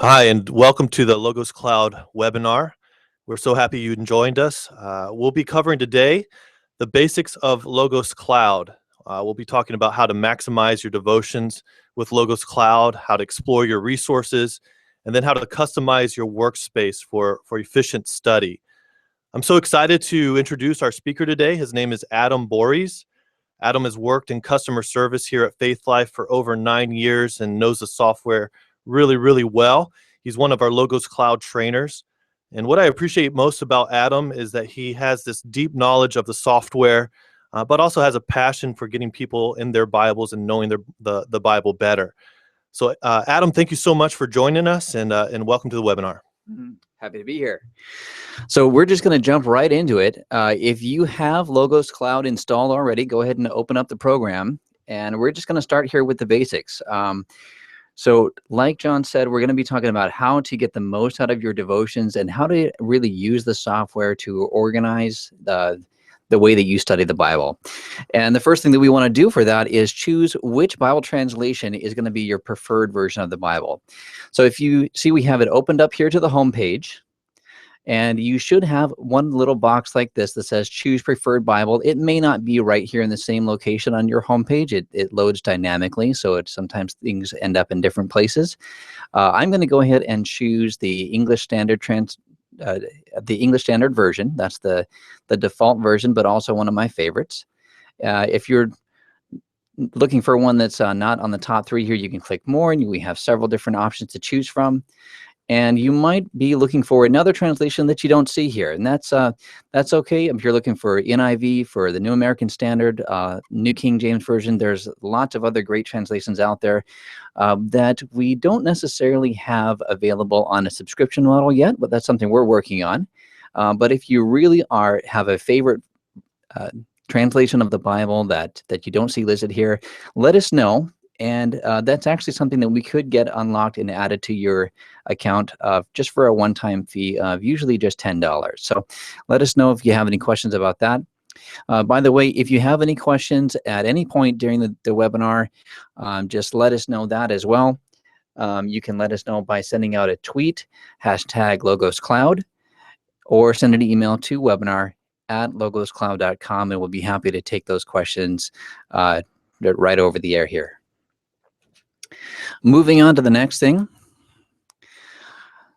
Hi, and welcome to the Logos Cloud webinar. We're so happy you joined us. We'll be covering today the basics of Logos Cloud. We'll be talking about how to maximize your devotions with Logos Cloud, how to explore your resources, and then how to customize your workspace for efficient study. I'm so excited to introduce our speaker today. His name is Adam Borys. Adam has worked in customer service here at Faith Life for over 9 years and knows the software really well. He's one of our Logos Cloud trainers. And what I appreciate most about Adam is that he has this deep knowledge of the software, but also has a passion for getting people in their Bibles and knowing the Bible better. So Adam, thank you so much for joining us, and welcome to the webinar. Happy to be here. So we're just going to jump right into it. If you have Logos Cloud installed already, go ahead and open up the program. And we're just going to start here with the basics. So like John said, we're going to be talking about how to get the most out of your devotions and how to really use the software to organize the way that you study the Bible. And the first thing that we want to do for that is choose which Bible translation is going to be your preferred version of the Bible. So if you see, we have it opened up here to the home page. And you should have one little box like this that says choose preferred Bible. It may not be right here in the same location on your homepage. It loads dynamically, so sometimes things end up in different places. I'm going to go ahead and choose the English Standard version. That's the default version, but also one of my favorites. If you're looking for one that's not on the top 3 here, you can click more, and we have several different options to choose from. And you might be looking for another translation that you don't see here, and that's okay. If you're looking for NIV, for the New American Standard, New King James Version, there's lots of other great translations out there that we don't necessarily have available on a subscription model yet, but that's something we're working on. But if you really have a favorite translation of the Bible that you don't see listed here, let us know. And that's actually something that we could get unlocked and added to your account just for a one-time fee of usually just $10. So let us know if you have any questions about that. By the way, if you have any questions at any point during the webinar, just let us know that as well. You can let us know by sending out a tweet, #LogosCloud, or send an email to webinar@logoscloud.com, and we'll be happy to take those questions right over the air here. Moving on to the next thing.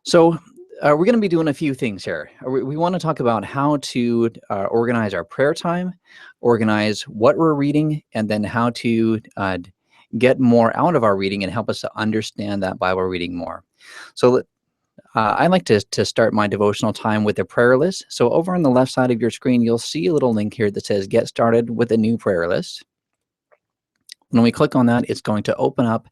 So we're going to be doing a few things here. We want to talk about how to organize our prayer time, organize what we're reading, and then how to get more out of our reading and help us to understand that Bible reading more. So I like to start my devotional time with a prayer list. So over on the left side of your screen, you'll see a little link here that says Get Started with a New Prayer List. When we click on that, it's going to open up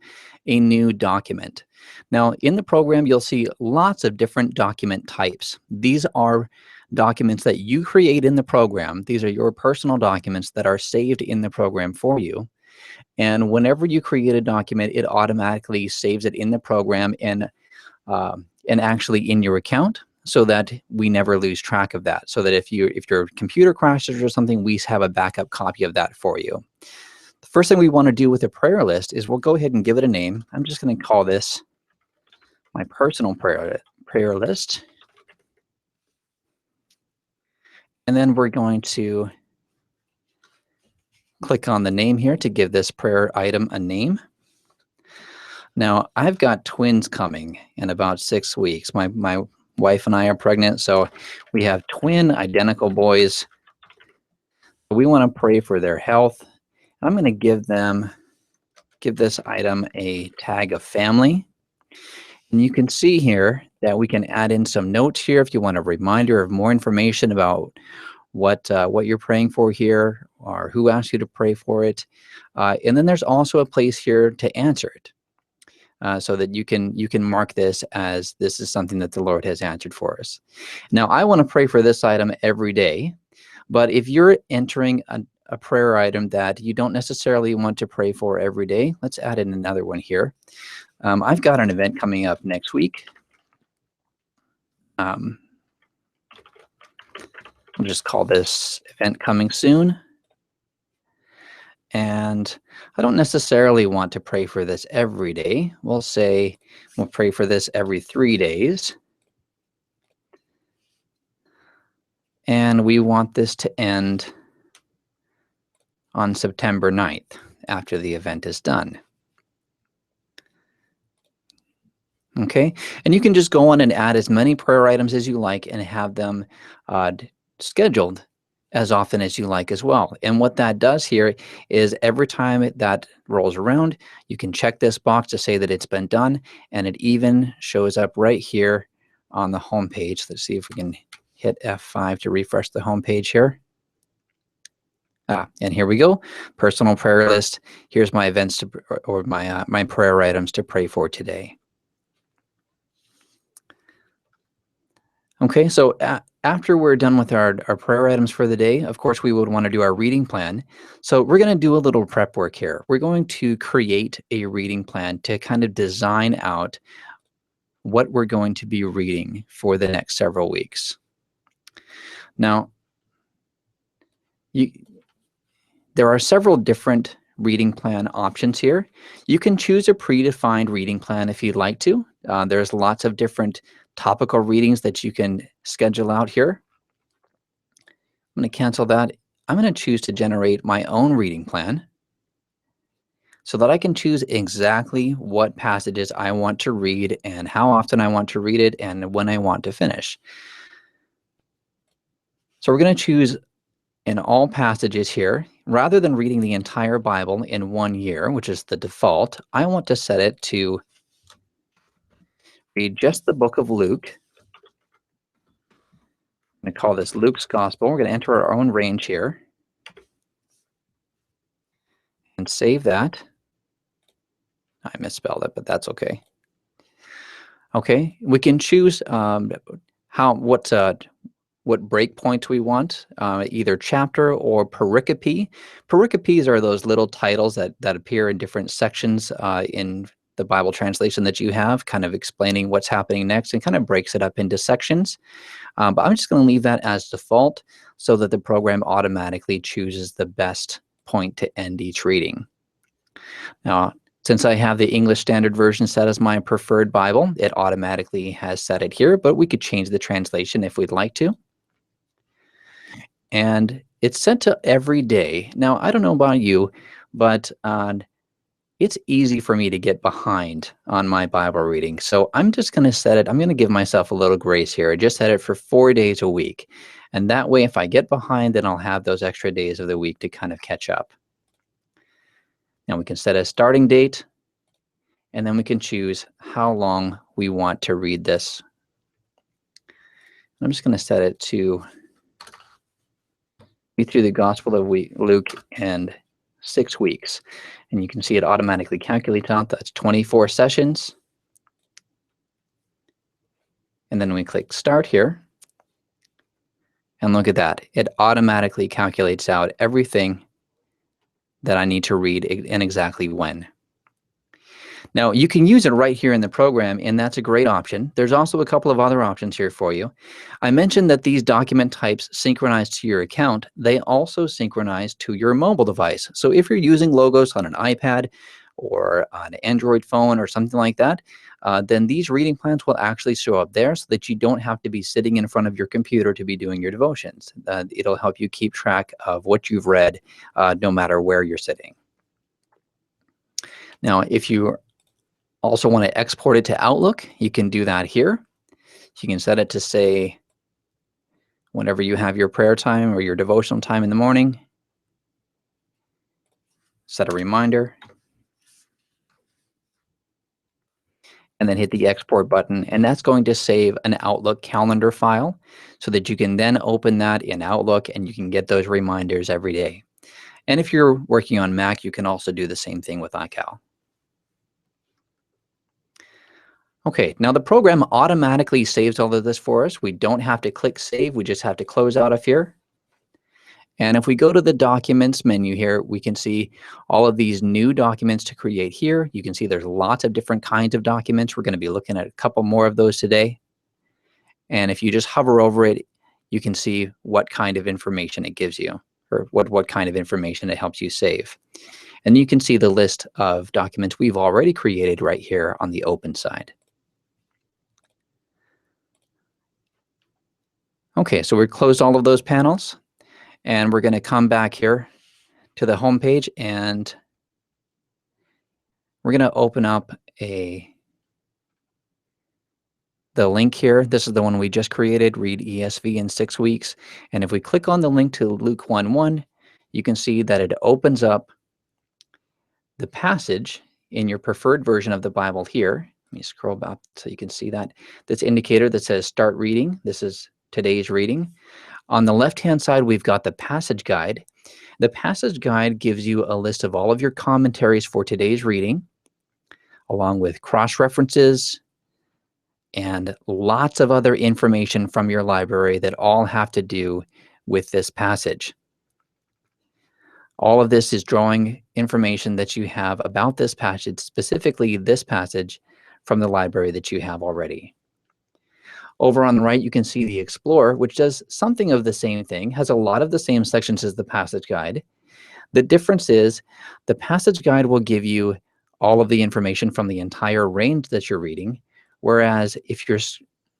a new document. Now, in the program, you'll see lots of different document types. These are documents that you create in the program. These are your personal documents that are saved in the program for you. And whenever you create a document, it automatically saves it in the program and actually in your account, so that we never lose track of that. So that if your computer crashes or something, we have a backup copy of that for you. The first thing we want to do with a prayer list is we'll go ahead and give it a name. I'm just going to call this my personal prayer list. And then we're going to click on the name here to give this prayer item a name. Now, I've got twins coming in about 6 weeks. My wife and I are pregnant, so we have twin identical boys. We want to pray for their health. I'm going to give this item a tag of family. And you can see here that we can add in some notes here if you want a reminder of more information about what you're praying for here, or who asked you to pray for it. And then there's also a place here to answer it, so that you can mark this as this is something that the Lord has answered for us. Now, I want to pray for this item every day, but if you're entering a prayer item that you don't necessarily want to pray for every day, let's add in another one here. I've got an event coming up next week. I'll just call this event coming soon. And I don't necessarily want to pray for this every day. We'll say we'll pray for this every 3 days. And we want this to end on September 9th after the event is done. Okay, and you can just go on and add as many prayer items as you like and have them scheduled as often as you like as well. And what that does here is every time that rolls around, you can check this box to say that it's been done, and it even shows up right here on the home page. Let's see if we can hit F5 to refresh the home page here. And here we go, personal prayer list. Here's my events or my prayer items to pray for today. Okay, so after we're done with our prayer items for the day, of course, we would want to do our reading plan. So we're going to do a little prep work here. We're going to create a reading plan to kind of design out what we're going to be reading for the next several weeks. Now, there are several different reading plan options here. You can choose a predefined reading plan if you'd like to. There's lots of different topical readings that you can schedule out here. I'm going to cancel that. I'm going to choose to generate my own reading plan so that I can choose exactly what passages I want to read and how often I want to read it and when I want to finish. So we're going to choose in all passages here. Rather than reading the entire Bible in 1 year, which is the default, I want to set it to read just the book of Luke. I'm going to call this Luke's Gospel. We're going to enter our own range here and save that. I misspelled it, but that's okay. Okay, we can choose what breakpoints we want, either chapter or pericope. Pericopes are those little titles that appear in different sections in the Bible translation that you have, kind of explaining what's happening next and kind of breaks it up into sections. But I'm just going to leave that as default so that the program automatically chooses the best point to end each reading. Now, since I have the English Standard Version set as my preferred Bible, it automatically has set it here, but we could change the translation if we'd like to. And it's set to every day. Now, I don't know about you, but it's easy for me to get behind on my Bible reading. So I'm just going to set it, I'm going to give myself a little grace here. I just set it for 4 days a week. And that way, if I get behind, then I'll have those extra days of the week to kind of catch up. Now we can set a starting date, and then we can choose how long we want to read this. I'm just going to set it to be through the Gospel of Luke in 6 weeks. And you can see it automatically calculates out. That's 24 sessions. And then we click Start here. And look at that. It automatically calculates out everything that I need to read and exactly when. Now, you can use it right here in the program, and that's a great option. There's also a couple of other options here for you. I mentioned that these document types synchronize to your account. They also synchronize to your mobile device. So if you're using Logos on an iPad or an Android phone or something like that, then these reading plans will actually show up there so that you don't have to be sitting in front of your computer to be doing your devotions. It'll help you keep track of what you've read no matter where you're sitting. Now, if you also want to export it to Outlook, you can do that here. You can set it to say whenever you have your prayer time or your devotional time in the morning, set a reminder, and then hit the export button, and that's going to save an Outlook calendar file so that you can then open that in Outlook and you can get those reminders every day. And if you're working on Mac, you can also do the same thing with iCal. Okay, now the program automatically saves all of this for us. We don't have to click Save. We just have to close out of here. And if we go to the Documents menu here, we can see all of these new documents to create here. You can see there's lots of different kinds of documents. We're going to be looking at a couple more of those today. And if you just hover over it, you can see what kind of information it gives you. or what kind of information it helps you save. And you can see the list of documents we've already created right here on the open side. Okay, so we've closed all of those panels, and we're going to come back here to the home page, and we're going to open up the link here. This is the one we just created, Read ESV in 6 weeks. And if we click on the link to Luke 1:1, you can see that it opens up the passage in your preferred version of the Bible here. Let me scroll back so you can see that. This indicator that says Start Reading. This is today's reading. On the left-hand side, we've got the passage guide. The passage guide gives you a list of all of your commentaries for today's reading, along with cross-references and lots of other information from your library that all have to do with this passage. All of this is drawing information that you have about this passage, specifically this passage, from the library that you have already. Over on the right, you can see the Explorer, which does something of the same thing, has a lot of the same sections as the passage guide. The difference is the passage guide will give you all of the information from the entire range that you're reading, whereas if you're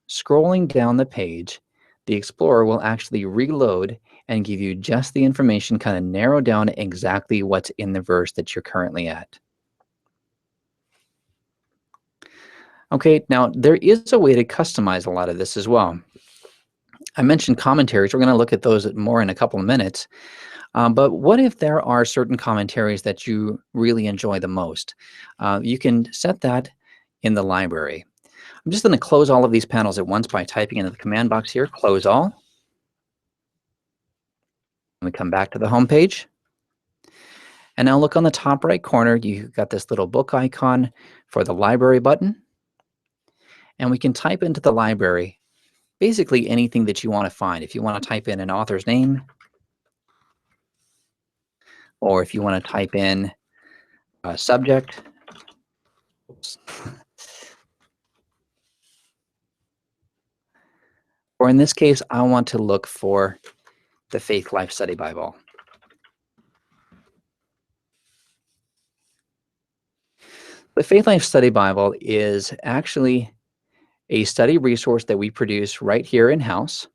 scrolling down the page, the Explorer will actually reload and give you just the information, kind of narrow down exactly what's in the verse that you're currently at. Okay, now there is a way to customize a lot of this as well. I mentioned commentaries. We're going to look at those more in a couple of minutes. But what if there are certain commentaries that you really enjoy the most? You can set that in the library. I'm just going to close all of these panels at once by typing into the command box here, close all. We come back to the home page. And now look on the top right corner, you've got this little book icon for the library button. And we can type into the library basically anything that you want to find. If you want to type in an author's name, or if you want to type in a subject, or in this case, I want to look for the Faith Life Study Bible. The Faith Life Study Bible is actually a study resource that we produce right here in-house,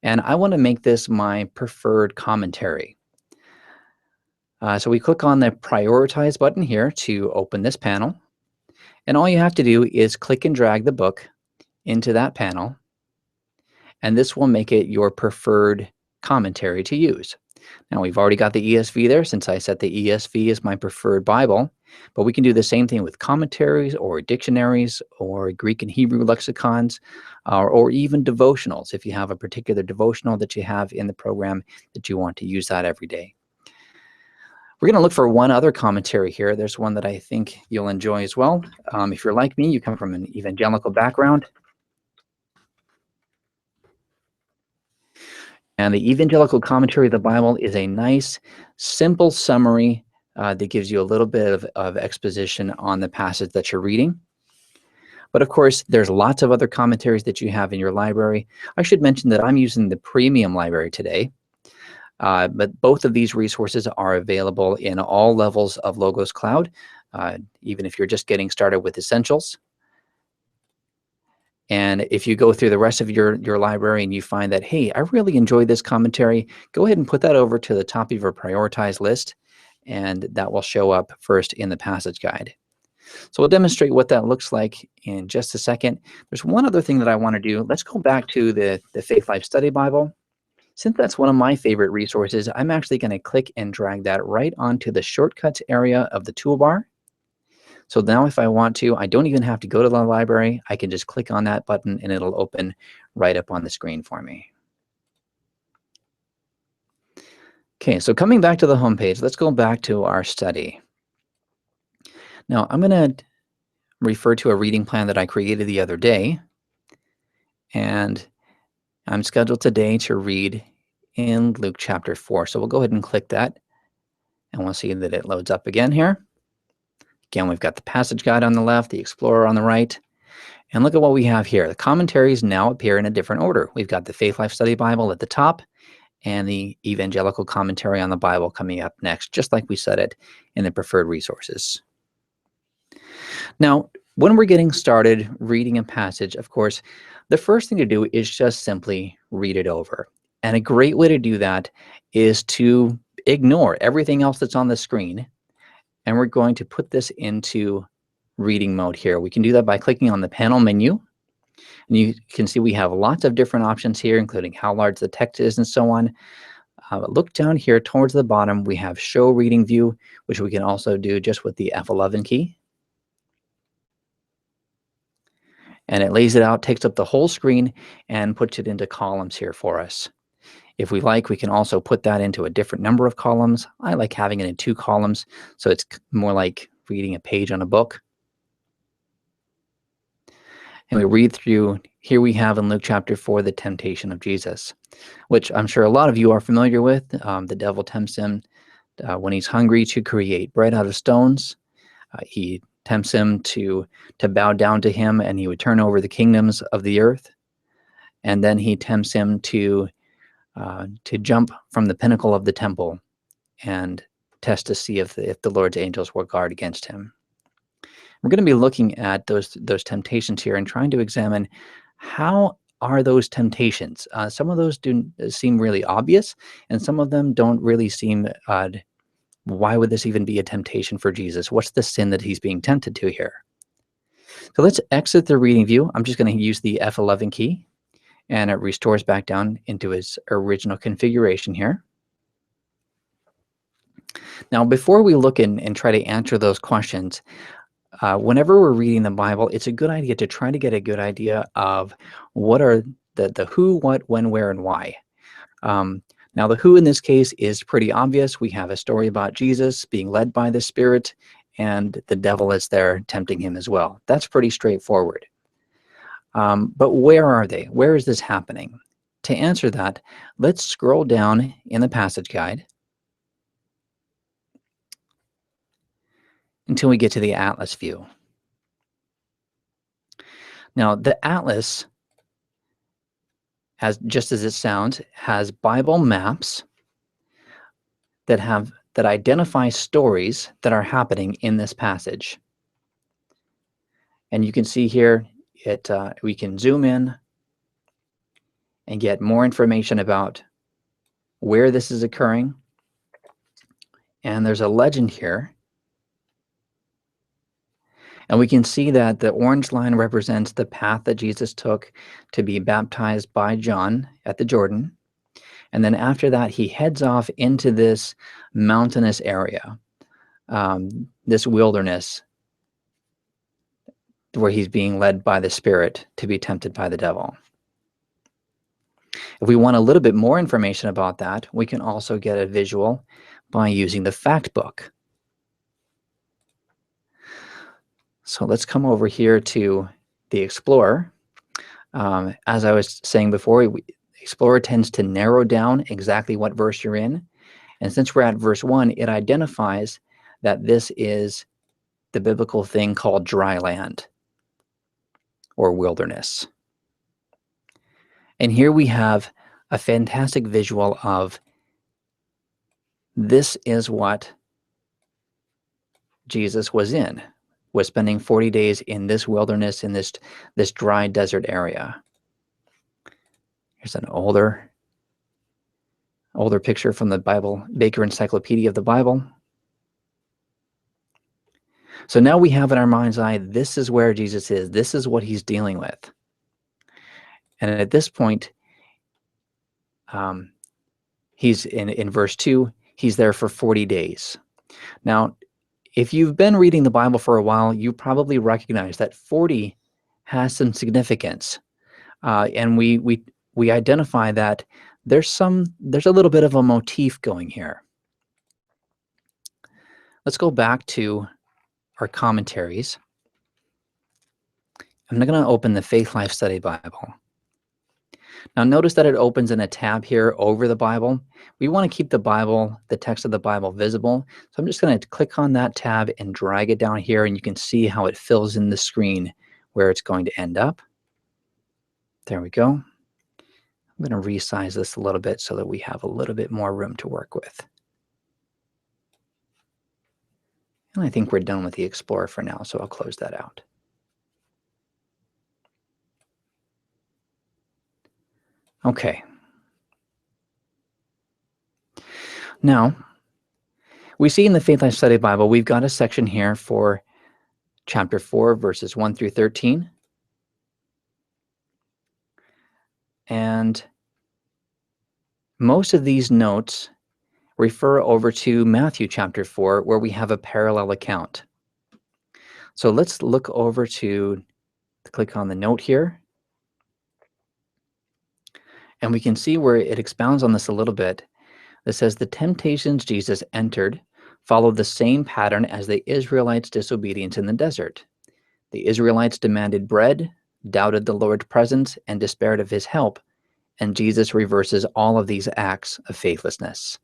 and I want to make this my preferred commentary. So we click on the Prioritize button here to open this panel, and all you have to do is click and drag the book into that panel, and this will make it your preferred commentary to use. Now, we've already got the ESV there since I set the ESV as my preferred Bible, but we can do the same thing with commentaries or dictionaries or Greek and Hebrew lexicons, or even devotionals if you have a particular devotional that you have in the program that you want to use that every day. We're going to look for one other commentary here. There's one that I think you'll enjoy as well. If you're like me, you come from an evangelical background. And the Evangelical Commentary of the Bible is a nice, simple summary that gives you a little bit of exposition on the passage that you're reading. But of course, there's lots of other commentaries that you have in your library. I should mention that I'm using the premium library today. But both of these resources are available in all levels of Logos Cloud, even if you're just getting started with Essentials. And if you go through the rest of your library and you find that, hey, I really enjoyed this commentary, go ahead and put that over to the top of your prioritized list, and that will show up first in the passage guide. So we'll demonstrate what that looks like in just a second. There's one other thing that I want to do. Let's go back to the Faith Life Study Bible. Since that's one of my favorite resources, I'm actually going to click and drag that right onto the shortcuts area of the toolbar. So now if I want to, I don't even have to go to the library. I can just click on that button and it'll open right up on the screen for me. Okay, so coming back to the home page, let's go back to our study. Now I'm going to refer to a reading plan that I created the other day. And I'm scheduled today to read in Luke chapter 4. So we'll go ahead and click that. And we'll see that it loads up again here. Again, we've got the passage guide on the left, the Explorer on the right. And look at what we have here. The commentaries now appear in a different order. We've got the Faith Life Study Bible at the top, and the evangelical commentary on the Bible coming up next, just like we said it in the preferred resources. Now, when we're getting started reading a passage, of course, the first thing to do is just simply read it over. And a great way to do that is to ignore everything else that's on the screen. And we're going to put this into reading mode here. We can do that by clicking on the panel menu. And you can see we have lots of different options here, including how large the text is and so on. Look down here towards the bottom. We have Show Reading View, which we can also do just with the F11 key. And it lays it out, takes up the whole screen, and puts it into columns here for us. If we like, we can also put that into a different number of columns. I like having it in 2 columns, so it's more like reading a page on a book. And we read through, here we have in Luke chapter 4, the temptation of Jesus, which I'm sure a lot of you are familiar with. The devil tempts him when he's hungry to create bread out of stones. He tempts him to bow down to him, and he would turn over the kingdoms of the earth. And then he tempts him to jump from the pinnacle of the temple and test to see if the Lord's angels will guard against him. We're going to be looking at those temptations here and trying to examine how are those temptations. Some of those do seem really obvious, and some of them don't really seem odd. Why would this even be a temptation for Jesus? What's the sin that he's being tempted to here? So let's exit the reading view. I'm just going to use the F11 key, and it restores back down into its original configuration here. Now, before we look and try to answer those questions, whenever we're reading the Bible, it's a good idea to try to get a good idea of what are the who, what, when, where, and why. Now, the who in this case is pretty obvious. We have a story about Jesus being led by the Spirit, and the devil is there tempting him as well. That's pretty straightforward. But where are they? Where is this happening? To answer that, let's scroll down in the passage guide until we get to the atlas view. Now, the atlas, just as it sounds, has Bible maps that identify stories that are happening in this passage. And you can see here, we can zoom in and get more information about where this is occurring. And there's a legend here. And we can see that the orange line represents the path that Jesus took to be baptized by John at the Jordan. And then after that, he heads off into this mountainous area, this wilderness, where he's being led by the Spirit to be tempted by the devil. If we want a little bit more information about that, we can also get a visual by using the fact book. So let's come over here to the Explorer. As I was saying before, Explorer tends to narrow down exactly what verse you're in. And since we're at verse 1, it identifies that this is the biblical thing called dry land or wilderness. And here we have a fantastic visual of this is what Jesus was spending 40 days in this wilderness, in this dry desert area. Here's an older picture from the Bible, Baker Encyclopedia of the Bible. So now we have in our mind's eye, this is where Jesus is. This is what he's dealing with. And at this point, he's in verse 2, he's there for 40 days. Now, if you've been reading the Bible for a while, you probably recognize that 40 has some significance. And we identify that there's a little bit of a motif going here. Let's go back to our commentaries. I'm going to open the Faith Life Study Bible. Now notice that it opens in a tab here over the Bible. We want to keep the text of the Bible visible. So I'm just going to click on that tab and drag it down here, and you can see how it fills in the screen where it's going to end up. There we go. I'm going to resize this a little bit so that we have a little bit more room to work with. And I think we're done with the Explorer for now, so I'll close that out. Okay. Now, we see in the Faith Life Study Bible, we've got a section here for chapter 4, verses 1 through 13. And most of these notes refer over to Matthew chapter 4, where we have a parallel account. So let's look over to click on the note here. And we can see where it expounds on this a little bit. It says, the temptations Jesus entered followed the same pattern as the Israelites' disobedience in the desert. The Israelites demanded bread, doubted the Lord's presence, and despaired of his help. And Jesus reverses all of these acts of faithlessness.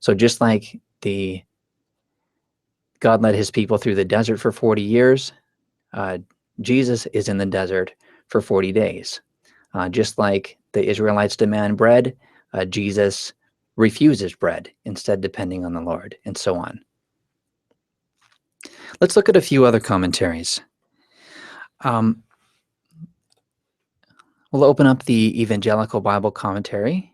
So just like God led his people through the desert for 40 years, Jesus is in the desert for 40 days. Just like the Israelites demand bread, Jesus refuses bread, instead depending on the Lord, and so on. Let's look at a few other commentaries. We'll open up the Evangelical Bible Commentary.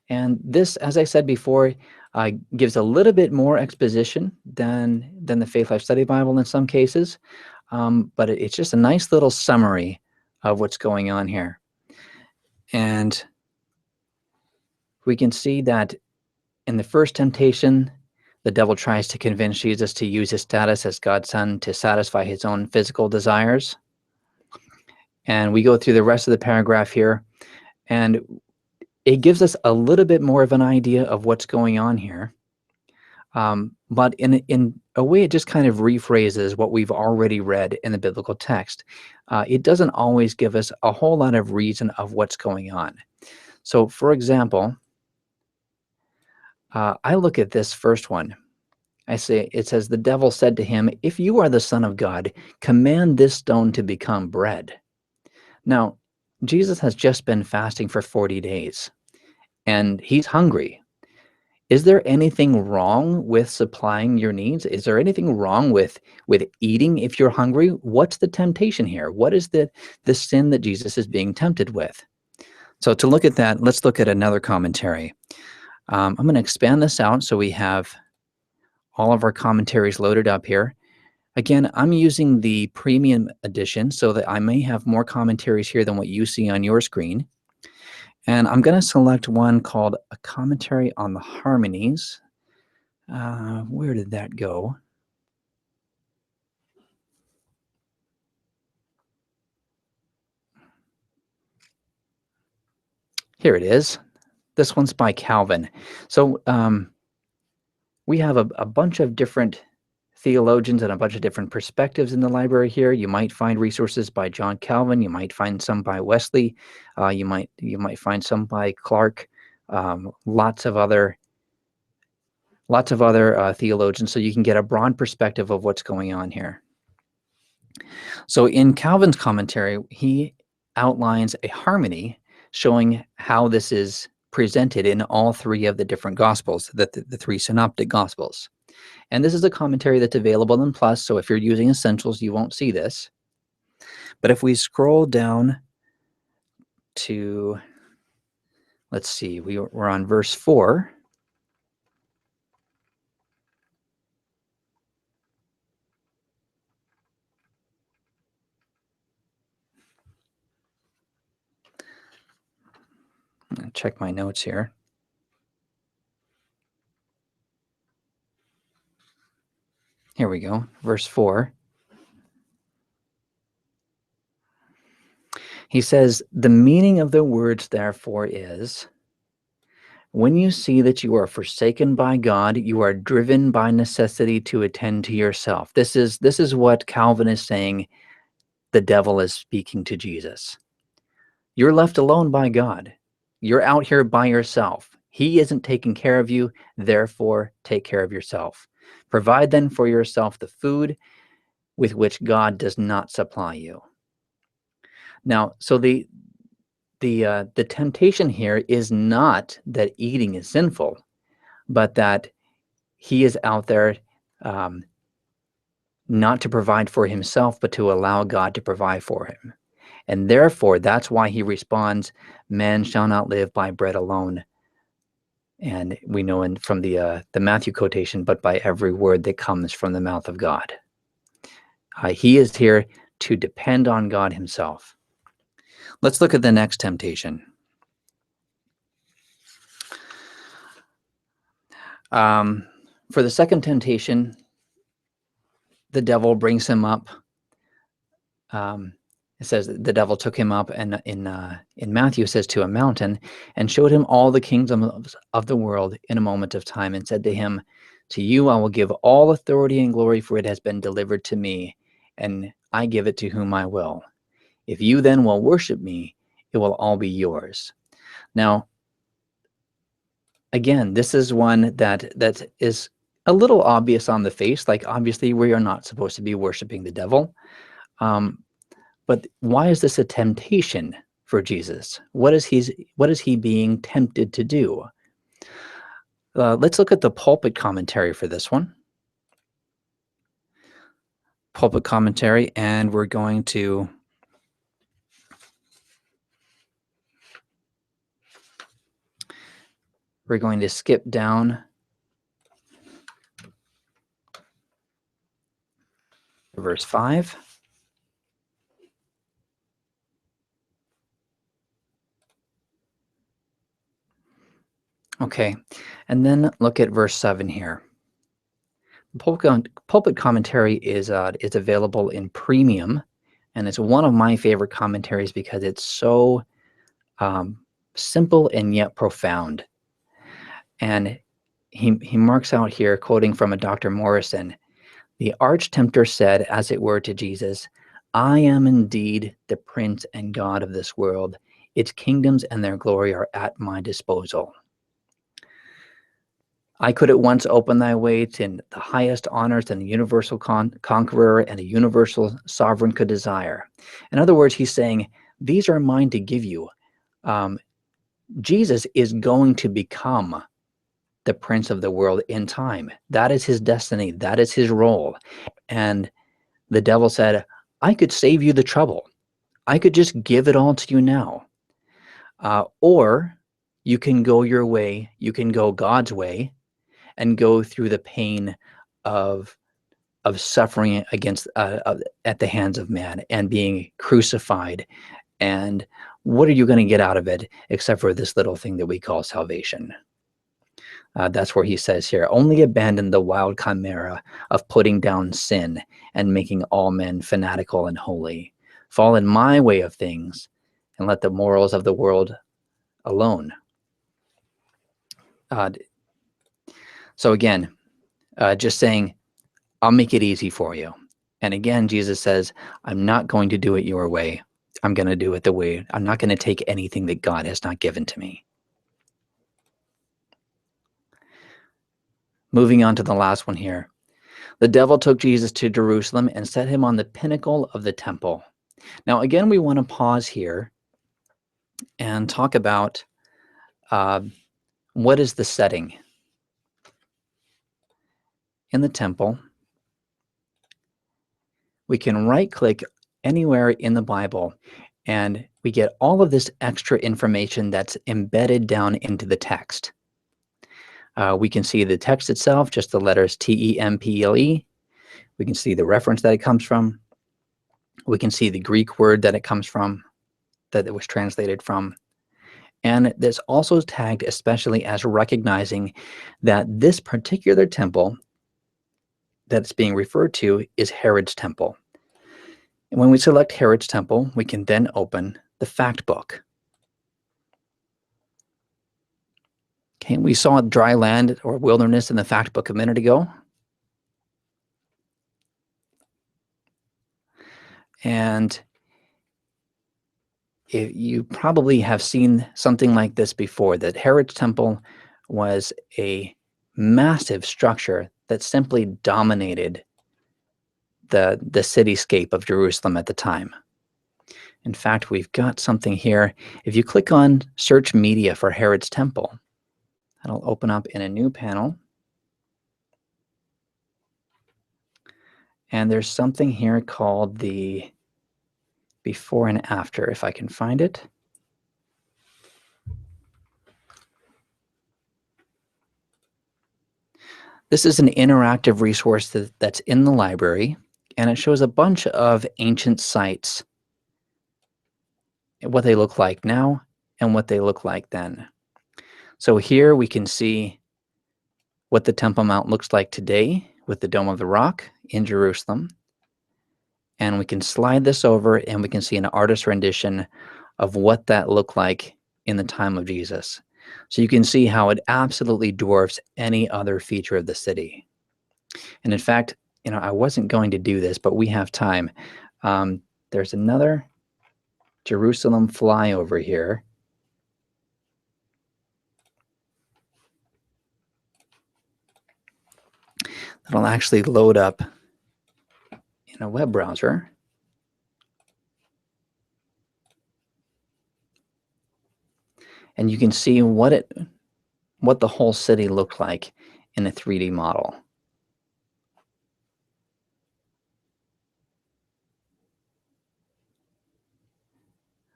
And this, as I said before, gives a little bit more exposition than the Faith Life Study Bible in some cases, but it's just a nice little summary of what's going on here. And we can see that in the first temptation, the devil tries to convince Jesus to use his status as God's son to satisfy his own physical desires. And we go through the rest of the paragraph here, and it gives us a little bit more of an idea of what's going on here. But in a way, it just kind of rephrases what we've already read in the biblical text. It doesn't always give us a whole lot of reason of what's going on. So, for example, I look at this first one. It says, the devil said to him, if you are the Son of God, command this stone to become bread. Now, Jesus has just been fasting for 40 days, and he's hungry. Is there anything wrong with supplying your needs? Is there anything wrong with eating if you're hungry? What's the temptation here? What is the sin that Jesus is being tempted with? So to look at that, let's look at another commentary. I'm going to expand this out so we have all of our commentaries loaded up here. Again, I'm using the premium edition so that I may have more commentaries here than what you see on your screen. And I'm going to select one called A Commentary on the Harmonies. Where did that go? Here it is. This one's by Calvin. So we have a bunch of different theologians and a bunch of different perspectives in the library here. You might find resources by John Calvin. You might find some by Wesley. You might find some by Clark. Lots of other theologians, so you can get a broad perspective of what's going on here. So in Calvin's commentary, he outlines a harmony showing how this is presented in all three of the different Gospels, the three synoptic Gospels. And this is a commentary that's available in Plus, so if you're using Essentials, you won't see this. But if we scroll down to, let's see, we're on verse 4. I'm going to check my notes here. Here we go, verse 4. He says, the meaning of the words, therefore, is, when you see that you are forsaken by God, you are driven by necessity to attend to yourself. This is what Calvin is saying the devil is speaking to Jesus. You're left alone by God. You're out here by yourself. He isn't taking care of you, therefore take care of yourself. Provide then for yourself the food with which God does not supply you. Now, so the temptation here is not that eating is sinful, but that he is out there um, not to provide for himself, but to allow God to provide for him. And therefore, that's why he responds, "Man shall not live by bread alone." And we know from the Matthew quotation, but by every word that comes from the mouth of God. He is here to depend on God himself. Let's look at the next temptation. For the second temptation, the devil brings him up. It says the devil took him up, and in Matthew it says, to a mountain, and showed him all the kingdoms of the world in a moment of time, and said to him, "To you I will give all authority and glory, for it has been delivered to me, and I give it to whom I will. If you then will worship me, it will all be yours." Now, again, this is one that is a little obvious on the face. Like, obviously, we are not supposed to be worshiping the devil. But why is this a temptation for Jesus? What is he being tempted to do? Let's look at the pulpit commentary for this one. Pulpit commentary, and we're going to skip down to verse 5. Okay, and then look at verse 7 here. Pulpit commentary is available in premium, and it's one of my favorite commentaries because it's so simple and yet profound. And he marks out here, quoting from a Dr. Morrison, "The arch tempter said, as it were, to Jesus, 'I am indeed the prince and God of this world. Its kingdoms and their glory are at my disposal. I could at once open thy way to the highest honors than a universal conqueror and a universal sovereign could desire.'" In other words, he's saying, these are mine to give you. Jesus is going to become the prince of the world in time. That is his destiny. That is his role. And the devil said, "I could save you the trouble. I could just give it all to you now. Or you can go your way. You can go God's way and go through the pain of suffering against at the hands of man and being crucified. And what are you going to get out of it except for this little thing that we call salvation?" That's where he says here, "Only abandon the wild chimera of putting down sin and making all men fanatical and holy. Fall in my way of things and let the morals of the world alone." So again, just saying, I'll make it easy for you. And again, Jesus says, I'm not going to do it your way. I'm going to do it the way. I'm not going to take anything that God has not given to me. Moving on to the last one here. The devil took Jesus to Jerusalem and set him on the pinnacle of the temple. Now, again, we want to pause here and talk about what is the setting. In the temple, we can right-click anywhere in the Bible, and we get all of this extra information that's embedded down into the text. We can see the text itself, just the letters T-E-M-P-L-E. We can see the reference that it comes from. We can see the Greek word that it comes from, that it was translated from. And this also is tagged especially as recognizing that this particular temple that's being referred to is Herod's temple. And when we select Herod's temple, we can then open the fact book. Okay, we saw dry land or wilderness in the fact book a minute ago. And you probably have seen something like this before, that Herod's temple was a massive structure that simply dominated the cityscape of Jerusalem at the time. In fact, we've got something here. If you click on Search Media for Herod's Temple, that'll open up in a new panel. And there's something here called the Before and After, if I can find it. This is an interactive resource that's in the library, and it shows a bunch of ancient sites, what they look like now and what they look like then. So here we can see what the Temple Mount looks like today with the Dome of the Rock in Jerusalem. And we can slide this over and we can see an artist's rendition of what that looked like in the time of Jesus. So you can see how it absolutely dwarfs any other feature of the city. And in fact, I wasn't going to do this, but we have time. There's another Jerusalem flyover here. That'll actually load up in a web browser. And you can see what the whole city looked like in a 3D model.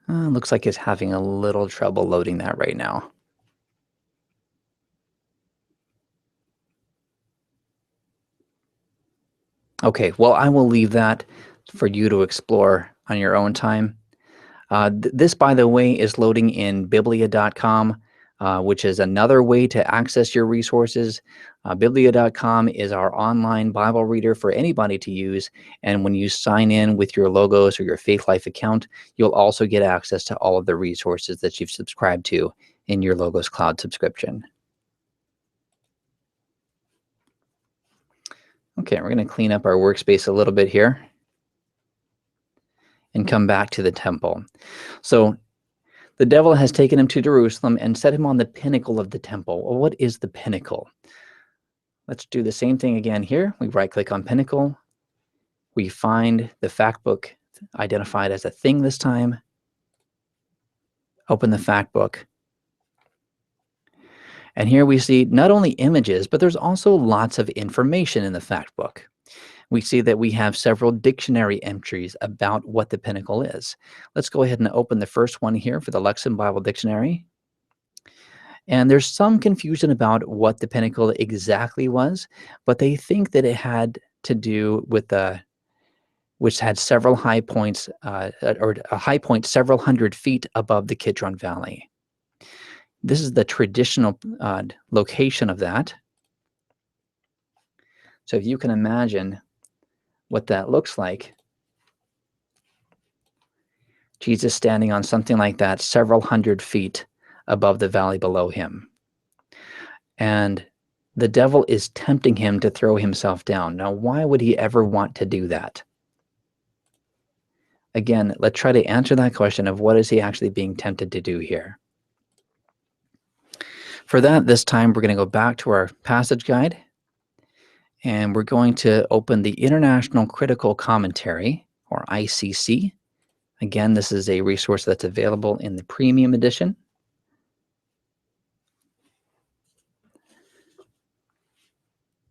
Looks like it's having a little trouble loading that right now. Okay, well, I will leave that for you to explore on your own time. This, by the way, is loading in biblia.com, which is another way to access your resources. Biblia.com is our online Bible reader for anybody to use. And when you sign in with your Logos or your Faith Life account, you'll also get access to all of the resources that you've subscribed to in your Logos Cloud subscription. Okay, we're going to clean up our workspace a little bit here and come back to the temple. So the devil has taken him to Jerusalem and set him on the pinnacle of the temple. Well, what is the pinnacle? Let's do the same thing again here. We right-click on pinnacle. We find the fact book identified as a thing this time. Open the fact book. And here we see not only images, but there's also lots of information in the fact book. We see that we have several dictionary entries about what the pinnacle is. Let's go ahead and open the first one here for the Lexham Bible Dictionary. And there's some confusion about what the pinnacle exactly was, but they think that it had to do with which had several high points, or a high point several hundred feet above the Kidron Valley. This is the traditional location of that. So if you can imagine what that looks like, Jesus standing on something like that, several hundred feet above the valley below him. And the devil is tempting him to throw himself down. Now, why would he ever want to do that? Again, let's try to answer that question of what is he actually being tempted to do here. For that, this time we're going to go back to our passage guide, and we're going to open the International Critical Commentary, or ICC. Again, this is a resource that's available in the premium edition.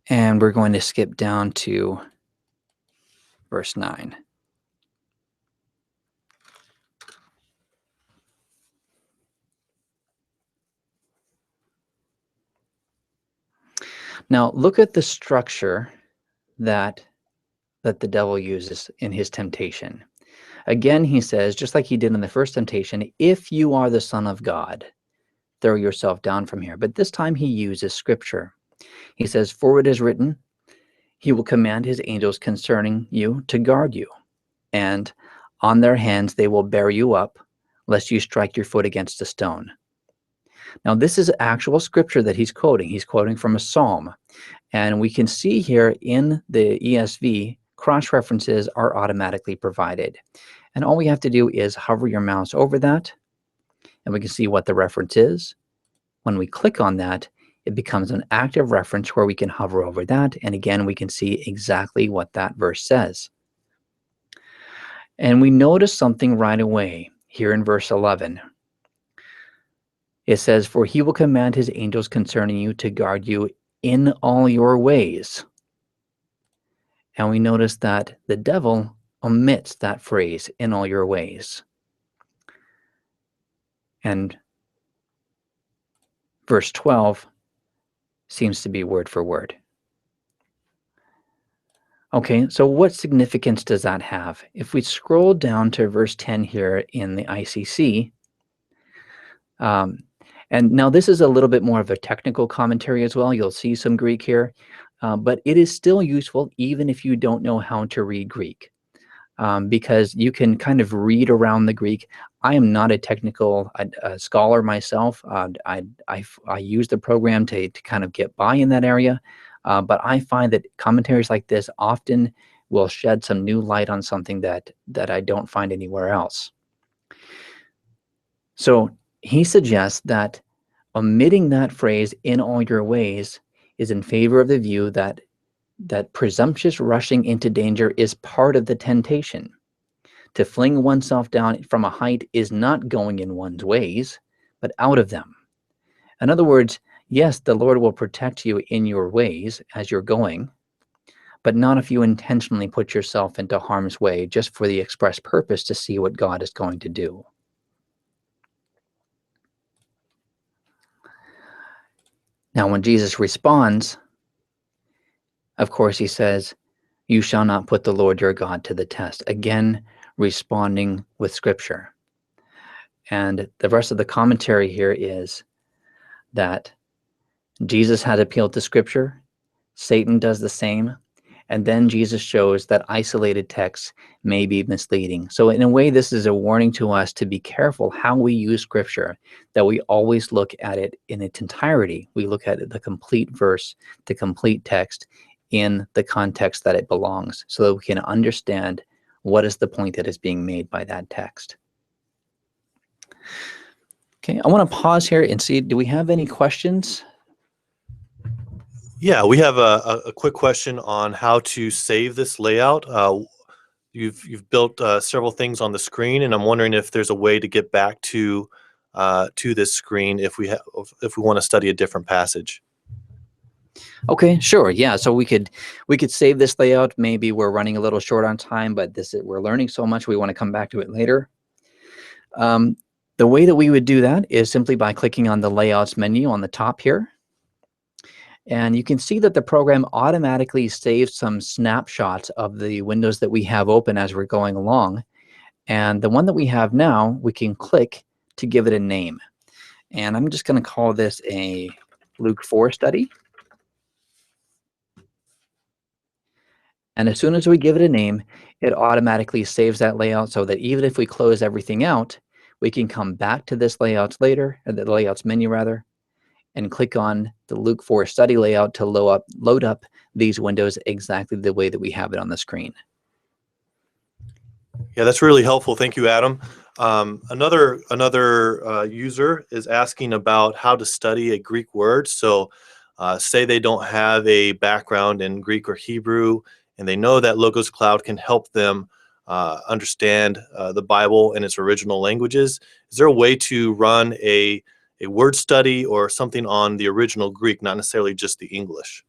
And we're going to skip down to verse 9. Now, look at the structure that the devil uses in his temptation. Again, he says, just like he did in the first temptation, if you are the Son of God, throw yourself down from here. But this time he uses scripture. He says, for it is written, he will command his angels concerning you to guard you, and on their hands they will bear you up, lest you strike your foot against a stone. Now, this is actual scripture that he's quoting. He's quoting from a psalm. And we can see here in the ESV, cross-references are automatically provided. And all we have to do is hover your mouse over that, and we can see what the reference is. When we click on that, it becomes an active reference where we can hover over that. And again, we can see exactly what that verse says. And we notice something right away here in verse 11. It says, "For he will command his angels concerning you to guard you in all your ways." And we notice that the devil omits that phrase, "in all your ways." And verse 12 seems to be word for word. Okay, so what significance does that have? If we scroll down to verse 10 here in the ICC, um, and now this is a little bit more of a technical commentary as well. You'll see some Greek here, but it is still useful even if you don't know how to read Greek, because you can kind of read around the Greek. I am not a technical scholar myself. I use the program to kind of get by in that area, but I find that commentaries like this often will shed some new light on something that I don't find anywhere else. So he suggests that omitting that phrase, "in all your ways," is in favor of the view that presumptuous rushing into danger is part of the temptation. To fling oneself down from a height is not going in one's ways, but out of them. In other words, yes, the Lord will protect you in your ways as you're going, but not if you intentionally put yourself into harm's way just for the express purpose to see what God is going to do. Now, when Jesus responds, of course, he says, "You shall not put the Lord your God to the test." Again, responding with Scripture. And the rest of the commentary here is that Jesus had appealed to Scripture, Satan does the same, and then Jesus shows that isolated texts may be misleading. So in a way, this is a warning to us to be careful how we use Scripture, that we always look at it in its entirety. We look at the complete verse, the complete text, in the context that it belongs, so that we can understand what is the point that is being made by that text. Okay, I want to pause here and see, do we have any questions? Yeah, we have a quick question on how to save this layout. You've built several things on the screen, and I'm wondering if there's a way to get back to this screen if we want to study a different passage. Okay, sure. Yeah, so we could save this layout. Maybe we're running a little short on time, but we're learning so much we want to come back to it later. The way that we would do that is simply by clicking on the Layouts menu on the top here. And you can see that the program automatically saves some snapshots of the windows that we have open as we're going along. And the one that we have now, we can click to give it a name. And I'm just going to call this a Luke 4 study. And as soon as we give it a name, it automatically saves that layout, so that even if we close everything out, we can come back to this layouts later, or the layouts menu rather, and click on the Luke 4 study layout to load up these windows exactly the way that we have it on the screen. Yeah, that's really helpful. Thank you, Adam. Another user is asking about how to study a Greek word. So say they don't have a background in Greek or Hebrew, and they know that Logos Cloud can help them understand the Bible in its original languages. Is there a way to run a word study or something on the original Greek, not necessarily just the English?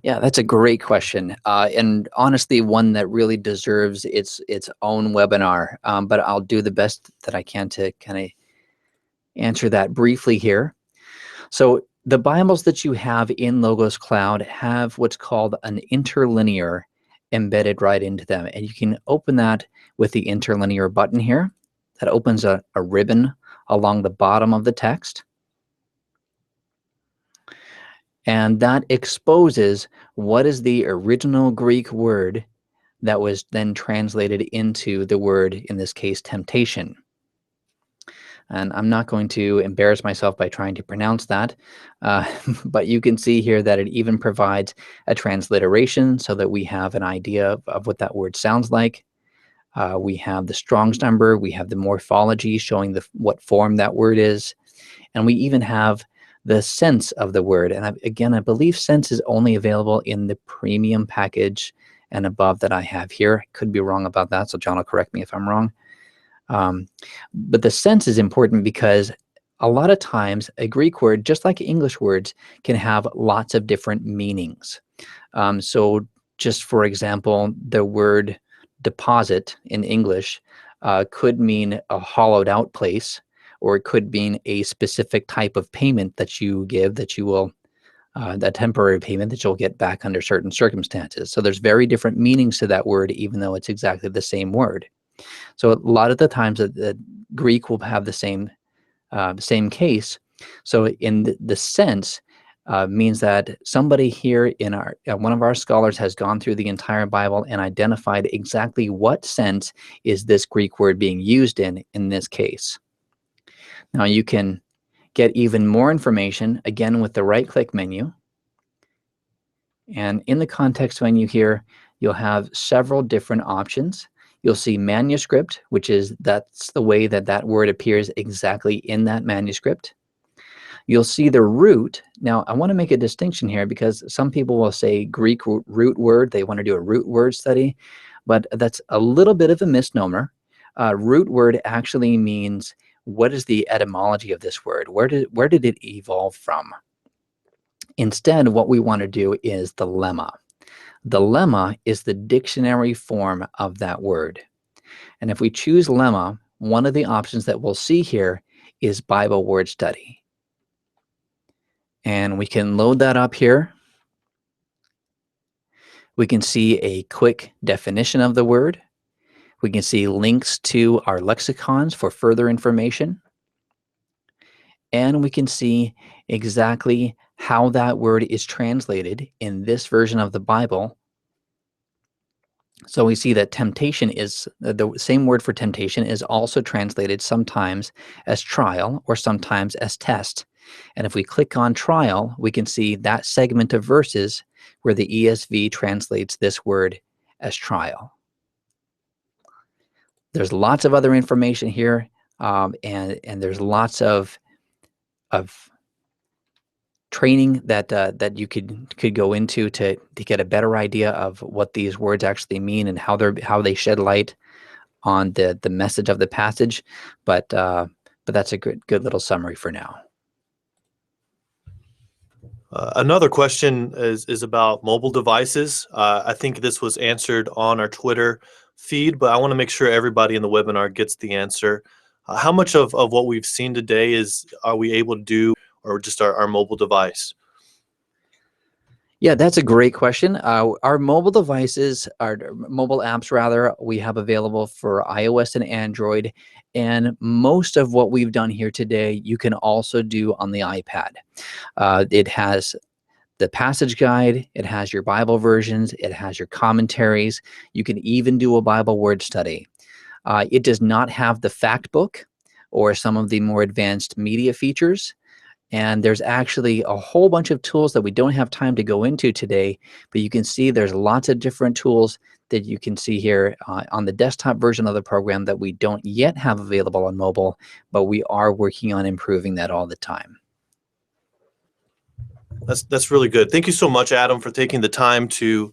Yeah, that's a great question, and honestly, one that really deserves its own webinar. But I'll do the best that I can to kind of answer that briefly here. So the Bibles that you have in Logos Cloud have what's called an interlinear embedded right into them, and you can open that with the interlinear button here. That opens a ribbon along the bottom of the text. And that exposes what is the original Greek word that was then translated into the word, in this case, temptation. And I'm not going to embarrass myself by trying to pronounce that, but you can see here that it even provides a transliteration so that we have an idea of what that word sounds like. We have the Strong's number, we have the morphology showing what form that word is, and we even have the sense of the word. And again, I believe sense is only available in the premium package, and above that I have here. Could be wrong about that, so John will correct me if I'm wrong. But the sense is important because a lot of times a Greek word, just like English words, can have lots of different meanings. So just for example, the word deposit in English could mean a hollowed out place, or it could mean a specific type of payment that you give, that you will, that temporary payment that you'll get back under certain circumstances. So there's very different meanings to that word, even though it's exactly the same word. So a lot of the times that Greek will have the same case. So in the sense means that somebody here in our one of our scholars has gone through the entire Bible and identified exactly what sense is this Greek word being used in this case. Now you can get even more information again with the right-click menu. And in the context menu here, you'll have several different options. You'll see manuscript, which is that's the way that that word appears exactly in that manuscript. You'll see the root. Now, I want to make a distinction here because some people will say Greek root word. They want to do a root word study, but that's a little bit of a misnomer. Root word actually means what is the etymology of this word? Where did it evolve from? Instead, what we want to do is the lemma. The lemma is the dictionary form of that word. And if we choose lemma, one of the options that we'll see here is Bible word study. And we can load that up here. We can see a quick definition of the word. We can see links to our lexicons for further information. And we can see exactly how that word is translated in this version of the Bible. So we see that temptation is the same word for temptation is also translated sometimes as trial or sometimes as test. And if we click on trial, we can see that segment of verses where the ESV translates this word as trial. There's lots of other information here, and there's lots of training that you could go into to get a better idea of what these words actually mean and how they shed light on the message of the passage. But that's a good little summary for now. Another question is about mobile devices. I think this was answered on our Twitter feed, but I want to make sure everybody in the webinar gets the answer. How much of what we've seen today are we able to do, or just our mobile device? Yeah, that's a great question. Our mobile devices, our mobile apps rather, we have available for iOS and Android. And most of what we've done here today, you can also do on the iPad. It has the passage guide, it has your Bible versions, it has your commentaries. You can even do a Bible word study. It does not have the fact book or some of the more advanced media features. And there's actually a whole bunch of tools that we don't have time to go into today, but you can see there's lots of different tools that you can see here on the desktop version of the program that we don't yet have available on mobile, but we are working on improving that all the time. That's really good. Thank you so much, Adam, for taking the time to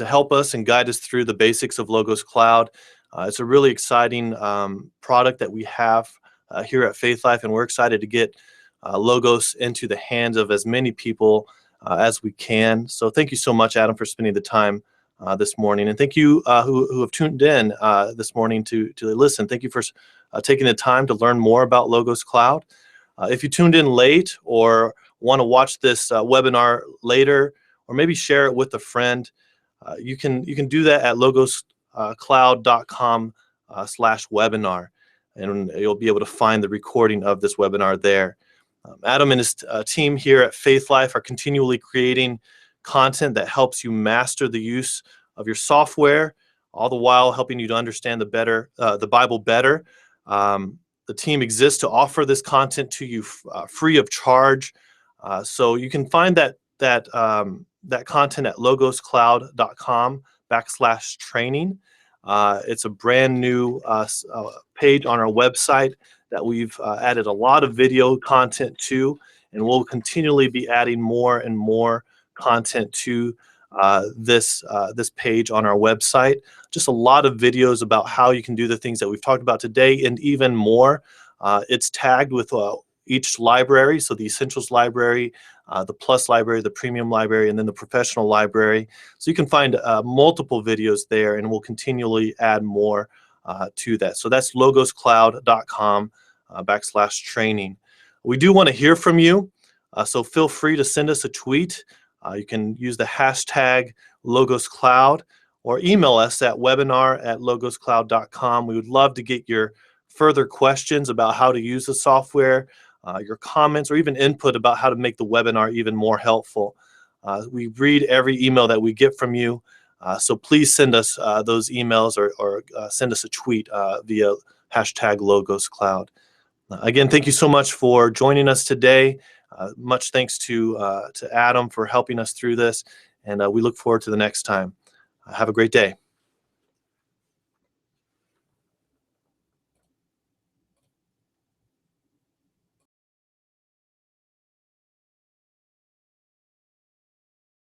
help us and guide us through the basics of Logos Cloud. It's a really exciting product that we have here at Faith Life, and we're excited to get Logos into the hands of as many people as we can. So thank you so much, Adam, for spending the time this morning. And thank you who have tuned in this morning to listen. Thank you for taking the time to learn more about Logos Cloud. If you tuned in late or want to watch this webinar later, or maybe share it with a friend, you can do that at logoscloud.com/webinar, and you'll be able to find the recording of this webinar there. Adam and his team here at Faith Life are continually creating content that helps you master the use of your software, all the while helping you to understand the Bible better. The team exists to offer this content to you free of charge. So you can find that content at logoscloud.com/training. It's a brand new page on our website that we've added a lot of video content to, and we'll continually be adding more and more content to this page on our website. Just a lot of videos about how you can do the things that we've talked about today and even more. It's tagged with each library, so the Essentials library, the Plus library, the Premium library, and then the Professional library. So you can find multiple videos there, and we'll continually add more to that. So that's logoscloud.com /training. We do want to hear from you, so feel free to send us a tweet. You can use the hashtag LogosCloud or email us at webinar@logoscloud.com. We would love to get your further questions about how to use the software, your comments, or even input about how to make the webinar even more helpful. We read every email that we get from you, so please send us those emails or send us a tweet via hashtag LogosCloud. Again, thank you so much for joining us today. Much thanks to Adam for helping us through this, and we look forward to the next time. Have a great day.